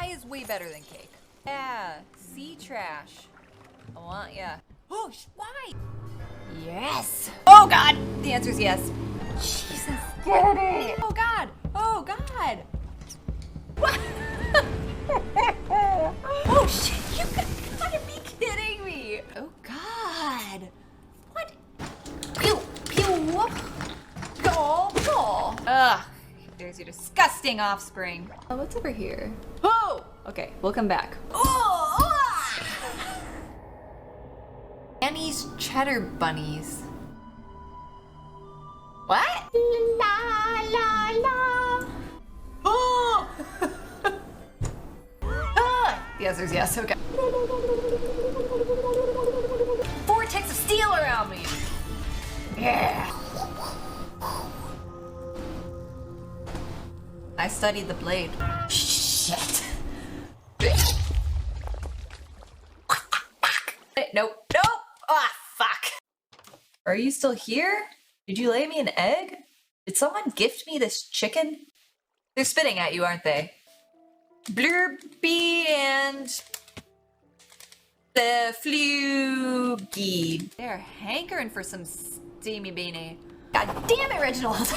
pie is way better than cake. Yeah, sea trash. I want ya. Oh, why? Yes. Oh God. The answer is yes. Jesus. Get it. Oh God. Oh God. What? Oh shit. You gotta be kidding me. Oh God. What? Pew pew. Go go. Ugh. There's your disgusting offspring. Oh, what's over here? Oh. Okay, we'll come back. Oh. Annie's cheddar bunnies. What? La la la. Oh! Ah! The answer is yes. Okay. Vortex of steel around me. Yeah. I studied the blade. Shit. Nope. Nope. Ah, fuck. Are you still here? Did you lay me an egg? Did someone gift me this chicken? They're spitting at you, aren't they? Blurby and the flugy. They're hankering for some steamy beanie. God damn it, Reginald!